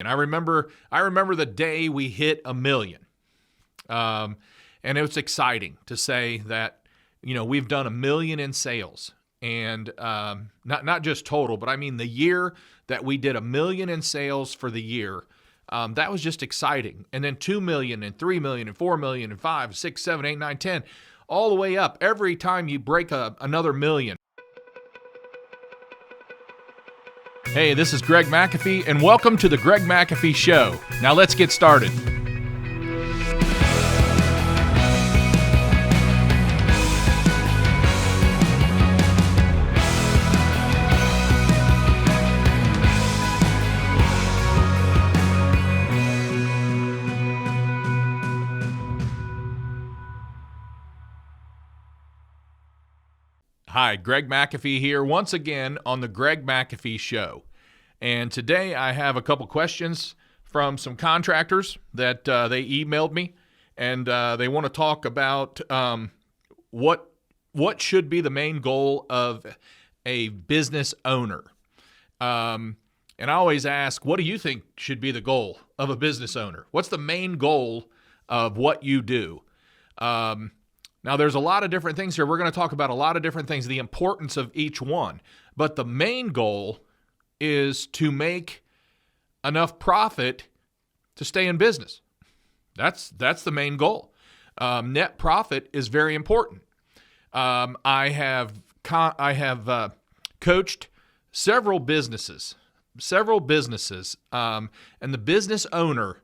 And I remember the day we hit 1 million. And it was exciting to say that, we've done 1 million in sales. And not just total, but I mean the year that we did 1 million in sales for the year, that was just exciting. And then 2 million and 3 million and 4 million and 5, 6, 7, 8, 9, 10, all the way up. Every time you break another million. Hey, this is Greg McAfee, and welcome to the Greg McAfee Show. Now let's get started. Hi, Greg McAfee here once again on the Greg McAfee Show. And today I have a couple questions from some contractors that they emailed me, and they want to talk about what should be the main goal of a business owner. And I always ask, what do you think should be the goal of a business owner? What's the main goal of what you do? Now, there's a lot of different things here. We're going to talk about a lot of different things, the importance of each one. But the main goal is to make enough profit to stay in business. That's the main goal. Net profit is very important. I have coached several businesses, and the business owner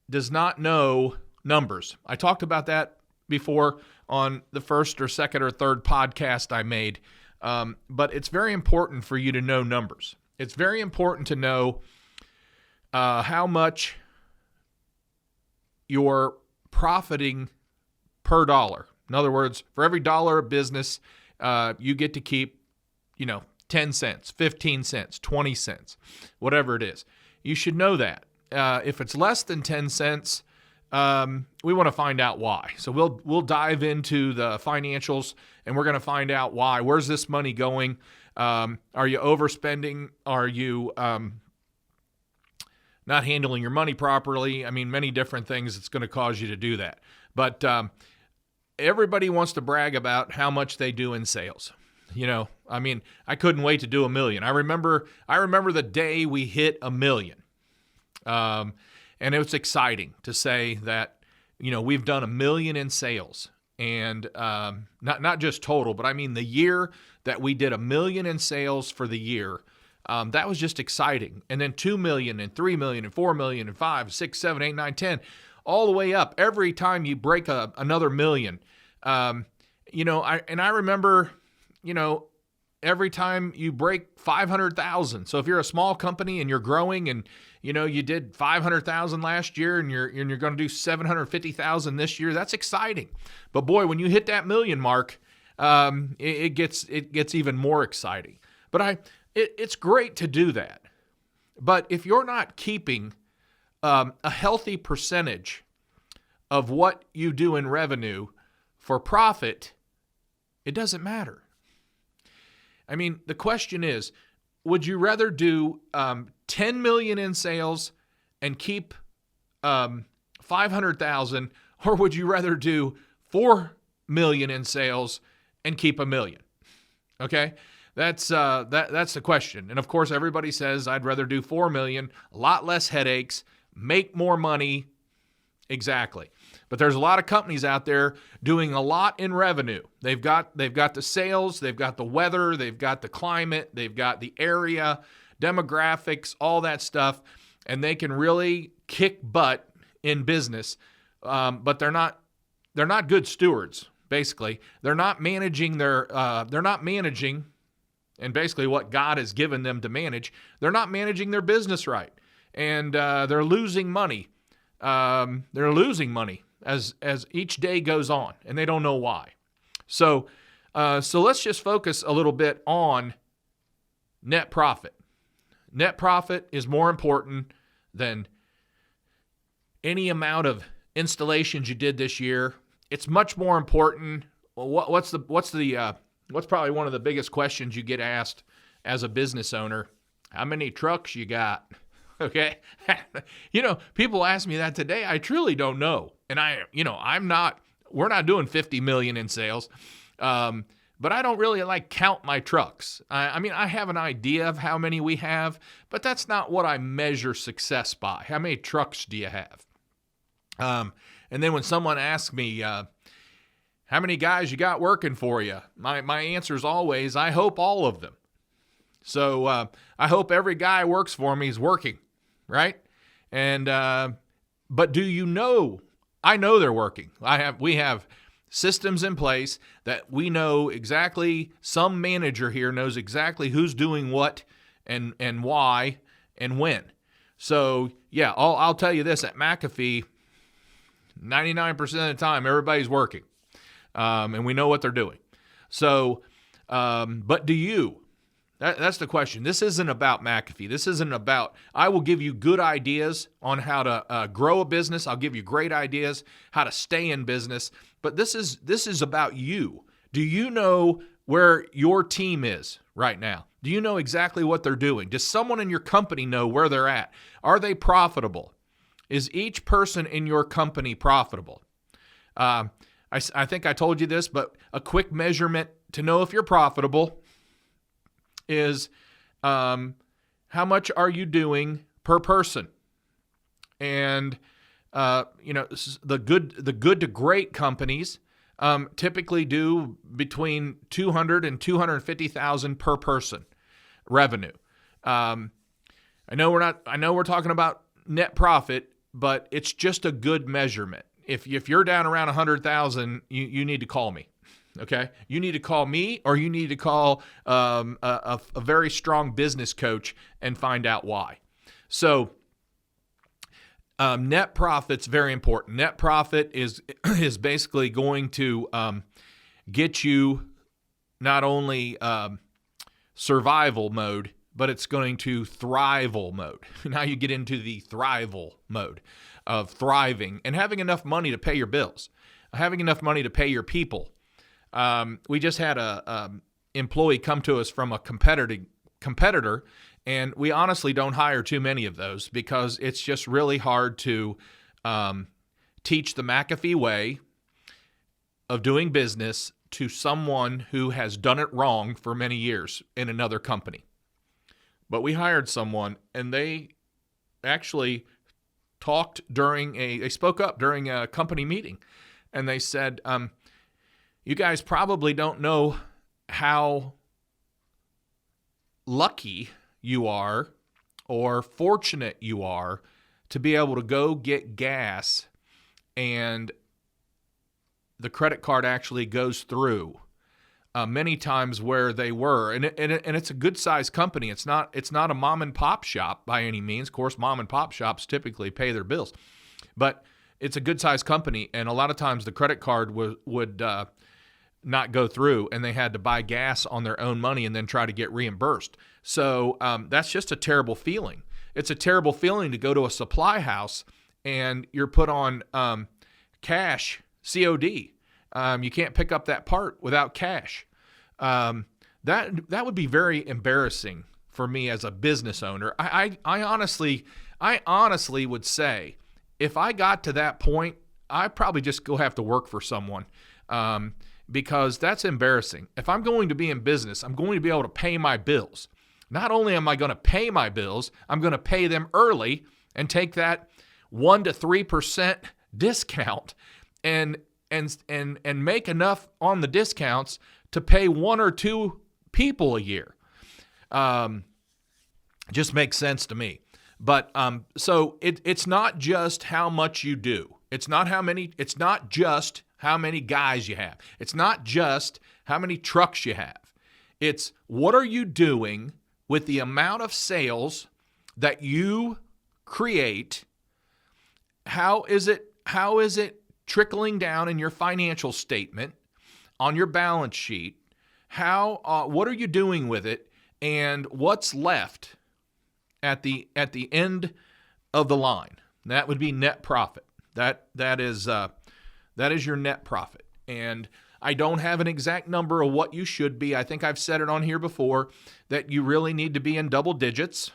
does not know numbers. I talked about that before on the first or second or third podcast I made. But it's very important for you to know numbers. It's very important to know how much you're profiting per dollar. In other words, for every dollar of business, you get to keep, 10 cents, 15 cents, 20 cents, whatever it is. You should know that. If it's less than 10 cents, we want to find out why. So we'll dive into the financials, and we're going to find out why. Where's this money going? Are you overspending? Are you not handling your money properly? I mean, many different things that's going to cause you to do that. But everybody wants to brag about how much they do in sales. I couldn't wait to do 1 million. I remember the day we hit 1 million. And it was exciting to say that, we've done 1 million in sales. And not just total, but I mean the year that we did 1 million in sales for the year, that was just exciting. And then 2 million and 3 million and 4 million and 5, 6, 7, 8, 9, 10, all the way up. Every time you break another million, I remember, every time you break 500,000. So if you're a small company and you're growing and, you did 500,000 last year and you're going to do 750,000 this year, that's exciting. But boy, when you hit that million mark, it gets even more exciting. But it's great to do that. But if you're not keeping a healthy percentage of what you do in revenue for profit, it doesn't matter. I mean, the question is, would you rather do 10 million in sales and keep 500,000, or would you rather do 4 million in sales and keep 1 million? Okay, that's the question. And of course, everybody says I'd rather do 4 million, a lot less headaches, make more money. Exactly. But there's a lot of companies out there doing a lot in revenue. They've got the sales, they've got the weather, they've got the climate, they've got the area, demographics, all that stuff, and they can really kick butt in business. But they're not good stewards. Basically, they're not managing and basically what God has given them to manage. They're not managing their business right, and they're losing money. They're losing money as each day goes on, and they don't know why. So let's just focus a little bit on net profit. Net profit is more important than any amount of installations you did this year. It's much more important. What's probably one of the biggest questions you get asked as a business owner? How many trucks you got? Okay. People ask me that today. I truly don't know. And we're not doing 50 million in sales. But I don't really count my trucks. I have an idea of how many we have, but that's not what I measure success by. How many trucks do you have? And then when someone asks me, how many guys you got working for you? My answer is always, I hope all of them. So I hope every guy who works for me is working, right? And but do you know? I know they're working. We have systems in place that we know exactly. Some manager here knows exactly who's doing what and why and when. So yeah, I'll tell you this: at McAfee, 99% of the time, everybody's working, and we know what they're doing. So, but do you? That's the question. This isn't about McAfee. This isn't about, I will give you good ideas on how to grow a business. I'll give you great ideas how to stay in business. But this is about you. Do you know where your team is right now? Do you know exactly what they're doing? Does someone in your company know where they're at? Are they profitable? Is each person in your company profitable? I think I told you this, but a quick measurement to know if you're profitable is how much are you doing per person? And the good to great companies typically do between 200 and 250,000 per person revenue. I know we're talking about net profit, but it's just a good measurement. If you're down around 100,000, you need to call me. Okay, you need to call me, or you need to call a very strong business coach and find out why. So net profit's very important. Net profit is basically going to get you not only survival mode, but it's going to thrival mode. Now you get into the thrival mode of thriving and having enough money to pay your bills, having enough money to pay your people. We just had a employee come to us from a competitor, and we honestly don't hire too many of those because it's just really hard to teach the McAfee way of doing business to someone who has done it wrong for many years in another company. But we hired someone, and they actually they spoke up during a company meeting, and they said, you guys probably don't know how lucky you are or fortunate you are to be able to go get gas and the credit card actually goes through. Many times where they were, and it's a good-sized company. It's not a mom and pop shop by any means. Of course, mom and pop shops typically pay their bills, but it's a good-sized company, and a lot of times the credit card would not go through, and they had to buy gas on their own money and then try to get reimbursed. So that's just a terrible feeling. It's a terrible feeling to go to a supply house and you're put on cash, COD. You can't pick up that part without cash. That would be very embarrassing for me as a business owner. I honestly would say if I got to that point, I'd probably just go have to work for someone. Because that's embarrassing. If I'm going to be in business, I'm going to be able to pay my bills. Not only am I going to pay my bills, I'm going to pay them early and take that 1 to 3% discount and make enough on the discounts to pay 1 or 2 people a year. Just makes sense to me. But so it's not just how much you do. It's not just how many guys you have. It's not just how many trucks you have. It's what are you doing with the amount of sales that you create? How is it trickling down in your financial statement, on your balance sheet? What are you doing with it, and what's left at the end of the line? That would be net profit. That is your net profit. And I don't have an exact number of what you should be. I think I've said it on here before that you really need to be in double digits.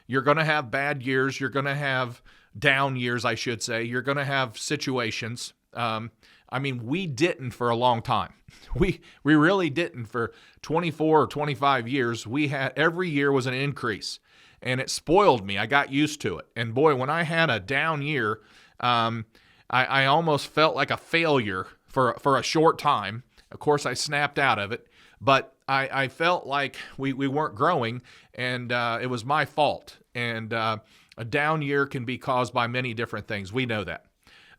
You're going to have bad years. You're going to have down years, I should say. You're going to have situations. We didn't for a long time. We really didn't for 24 or 25 years. We had every year was an increase, and it spoiled me. I got used to it. And boy, when I had a down year, I almost felt like a failure for a short time. Of course, I snapped out of it, but I felt like we weren't growing, and it was my fault. And a down year can be caused by many different things. We know that.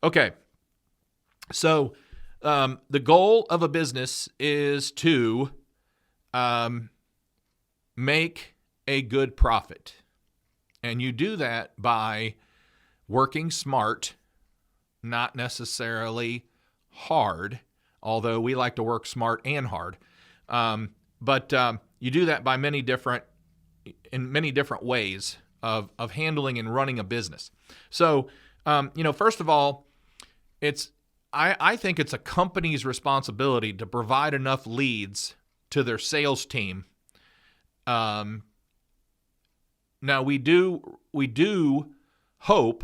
Okay, so the goal of a business is to make a good profit. And you do that by working smart, not necessarily hard, although we like to work smart and hard. But you do that by in many different ways of handling and running a business. So, first of all, I think it's a company's responsibility to provide enough leads to their sales team. Now we do hope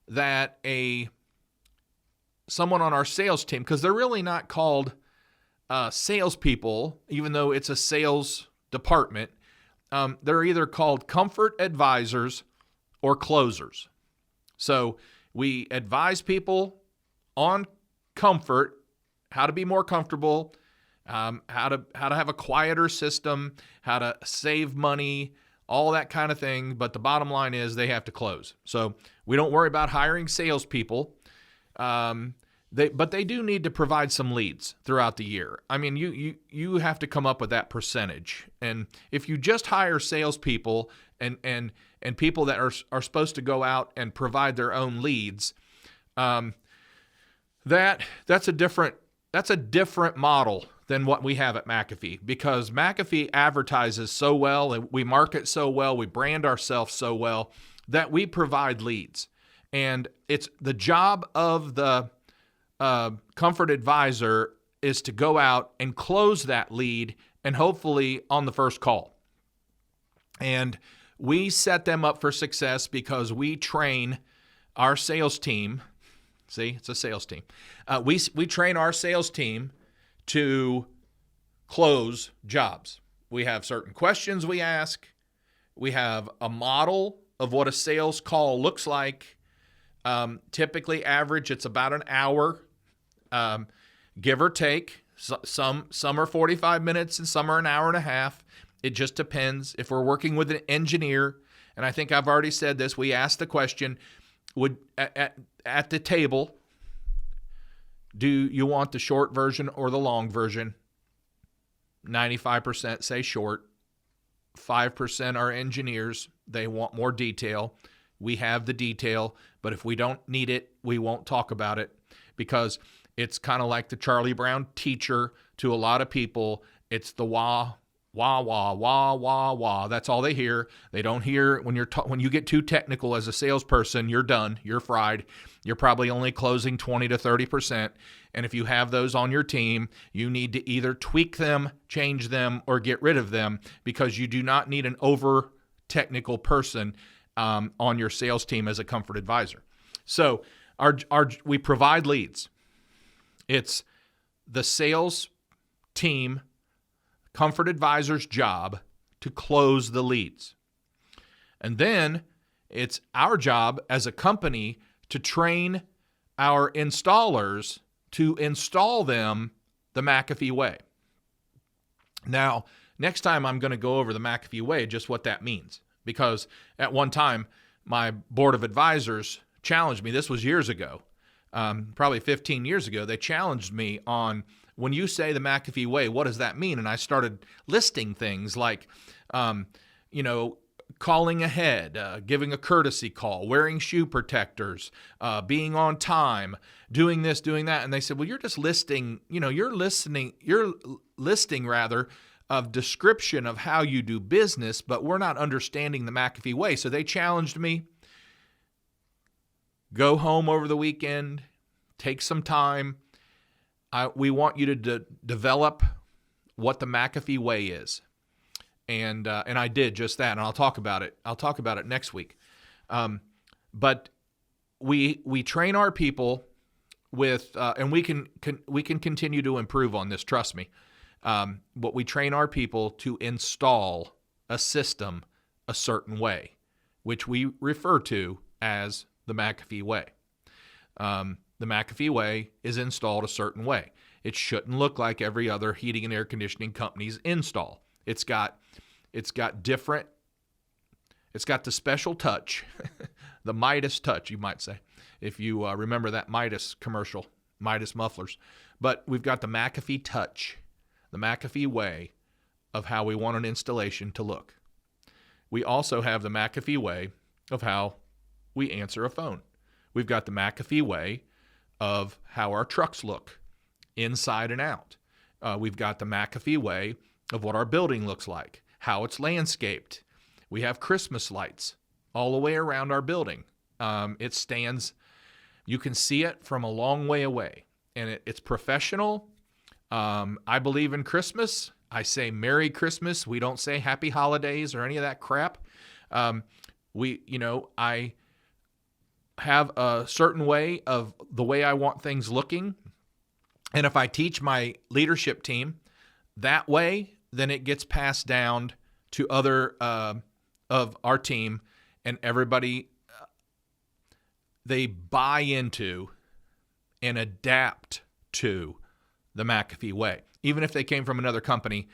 that someone on our sales team, because they're really not called salespeople, even though it's a sales department. They're either called comfort advisors or closers. So we advise people on comfort, how to be more comfortable, how to have a quieter system, how to save money, all that kind of thing. But the bottom line is they have to close. So we don't worry about hiring salespeople. But they do need to provide some leads throughout the year. I mean, you have to come up with that percentage. And if you just hire salespeople and people that are supposed to go out and provide their own leads, that's a different model than what we have at McAfee, because McAfee advertises so well and we market so well, we brand ourselves so well that we provide leads. And it's the job of the comfort advisor is to go out and close that lead, and hopefully on the first call. And we set them up for success because we train our sales team. See, it's a sales team. We train our sales team to close jobs. We have certain questions we ask. We have a model of what a sales call looks like. Typically average, it's about an hour, give or take. Some are 45 minutes and some are an hour and a half. It just depends. If we're working with an engineer, and I think I've already said this, we ask the question, at the table, do you want the short version or the long version? 95% say short. 5% are engineers. They want more detail. We have the detail, but if we don't need it, we won't talk about it, because it's kind of like the Charlie Brown teacher to a lot of people. It's the wah, wah, wah, wah, wah, wah. That's all they hear. They don't hear when you get too technical as a salesperson, you're done. You're fried. You're probably only closing 20 to 30%. And if you have those on your team, you need to either tweak them, change them, or get rid of them, because you do not need an over technical person on your sales team as a comfort advisor. So we provide leads. It's the sales team comfort advisor's job to close the leads. And then it's our job as a company to train our installers to install them the McAfee Way. Now, next time I'm going to go over the McAfee Way, just what that means. Because at one time, my board of advisors challenged me. This was years ago, probably 15 years ago. They challenged me on, when you say the McAfee Way, what does that mean? And I started listing things like, calling ahead, giving a courtesy call, wearing shoe protectors, being on time, doing this, doing that. And they said, well, you're just listing, you're listing rather of description of how you do business, but we're not understanding the McAfee Way. So they challenged me. Go home over the weekend, take some time. We want you to develop what the McAfee Way is. and I did just that, and I'll talk about it. I'll talk about it next week. But we train our people with, and we can continue to improve on this. Trust me. But we train our people to install a system a certain way, which we refer to as the McAfee Way. The McAfee Way is installed a certain way. It shouldn't look like every other heating and air conditioning company's install. It's got different. It's got the special touch, the Midas touch, you might say, if you remember that Midas commercial, Midas mufflers. But we've got the McAfee touch, the McAfee way of how we want an installation to look. We also have the McAfee way of how we answer a phone. We've got the McAfee way of how our trucks look, inside and out. We've got the McAfee way of what our building looks like, how it's landscaped. We have Christmas lights all the way around our building. It stands, you can see it from a long way away, and it's professional. I believe in Christmas. I say Merry Christmas. We don't say Happy Holidays or any of that crap. I have a certain way of the way I want things looking. And if I teach my leadership team that way, then it gets passed down to other of our team, and everybody, they buy into and adapt to the McAfee way. Even if they came from another company,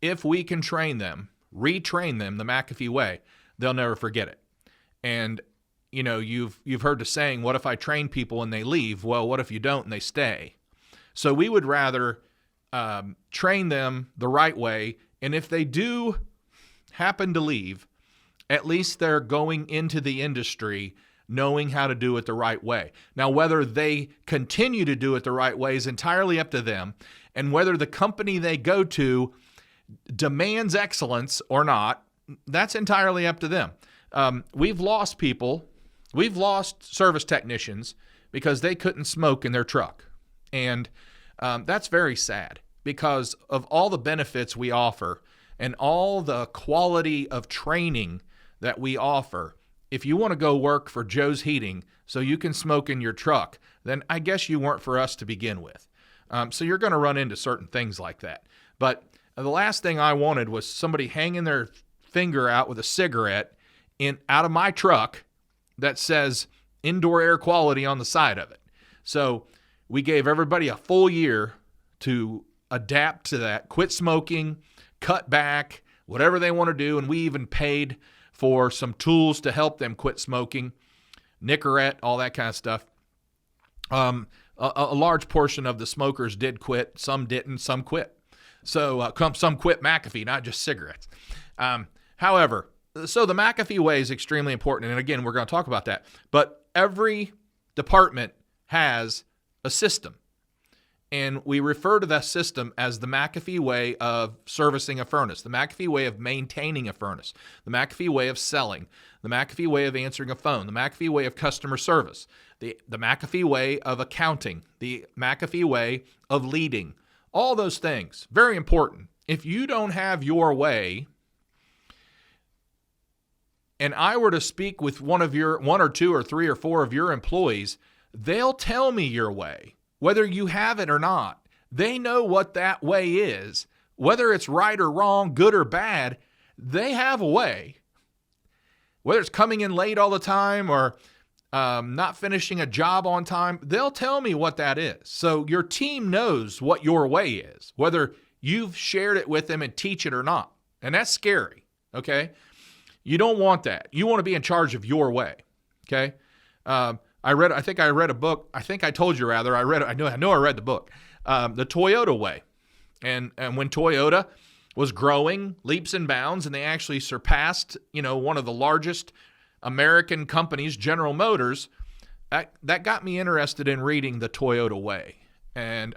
if we can train them, retrain them the McAfee way, they'll never forget it. And you've heard the saying, what if I train people and they leave? Well, what if you don't and they stay? So we would rather train them the right way, and if they do happen to leave, at least they're going into the industry knowing how to do it the right way. Now, whether they continue to do it the right way is entirely up to them, and whether the company they go to demands excellence or not, that's entirely up to them. We've lost people. We've lost service technicians because they couldn't smoke in their truck. And that's very sad because of all the benefits we offer and all the quality of training that we offer. If you want to go work for Joe's Heating so you can smoke in your truck, then I guess you weren't for us to begin with. So you're going to run into certain things like that. But the last thing I wanted was somebody hanging their finger out with a cigarette out of my truck that says indoor air quality on the side of it. So we gave everybody a full year to adapt to that, quit smoking, cut back, whatever they want to do, and we even paid for some tools to help them quit smoking, Nicorette, all that kind of stuff. A large portion of the smokers did quit. Some didn't. Some quit. So some quit McAfee, not just cigarettes. However, so the McAfee way is extremely important. And again, we're going to talk about that. But every department has a system. And we refer to that system as the McAfee way of servicing a furnace, the McAfee way of maintaining a furnace, the McAfee way of selling, the McAfee way of answering a phone, the McAfee way of customer service, the McAfee way of accounting, the McAfee way of leading. All those things, very important. If you don't have your way, and I were to speak with one or two or three or four of your employees, they'll tell me your way. Whether you have it or not, they know what that way is. Whether it's right or wrong, good or bad, they have a way. Whether it's coming in late all the time or not finishing a job on time, they'll tell me what that is. So your team knows what your way is, whether you've shared it with them and teach it or not. And that's scary, okay? You don't want that. You want to be in charge of your way, okay? I think I read a book. I think I told you rather. I know I read the book, The Toyota Way. And when Toyota was growing leaps and bounds, and they actually surpassed, one of the largest American companies, General Motors, that got me interested in reading The Toyota Way. And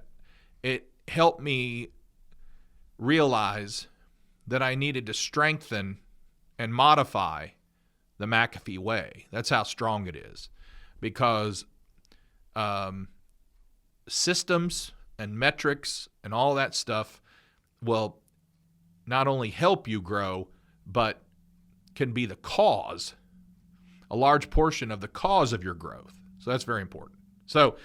it helped me realize that I needed to strengthen and modify the McAfee way. That's how strong it is. Because systems and metrics and all that stuff, well, not only help you grow, but can be the cause, a large portion of the cause of your growth. So that's very important. So,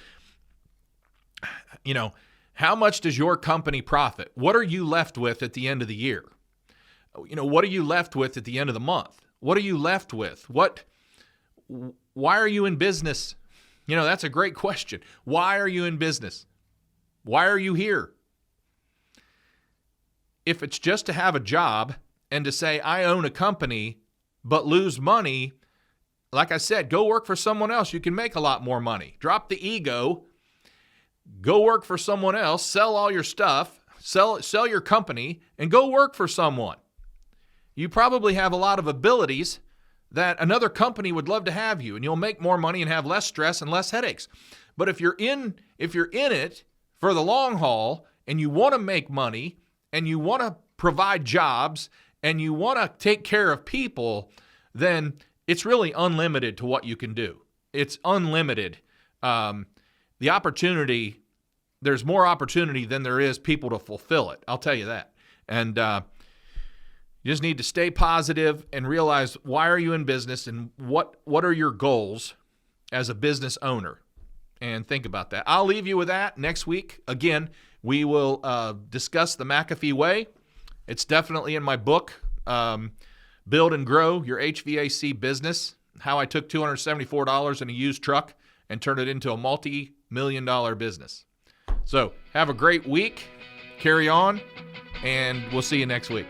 how much does your company profit? What are you left with at the end of the year? What are you left with at the end of the month? What are you left with? Why are you in business? That's a great question. Why are you in business? Why are you here? If it's just to have a job and to say, I own a company, but lose money, like I said, go work for someone else. You can make a lot more money. Drop the ego. Go work for someone else. Sell all your stuff. Sell your company and go work for someone. You probably have a lot of abilities that another company would love to have you, and you'll make more money and have less stress and less headaches. But if you're in it for the long haul and you want to make money and you want to provide jobs and you want to take care of people, then it's really unlimited to what you can do. It's unlimited. The opportunity, there's more opportunity than there is people to fulfill it. I'll tell you that. And you just need to stay positive and realize, why are you in business and what are your goals as a business owner? And think about that. I'll leave you with that. Next week, again, we will discuss the McAfee Way. It's definitely in my book, Build and Grow Your HVAC Business, how I took $274 in a used truck and turned it into a multi-million-dollar business. So have a great week. Carry on, and we'll see you next week.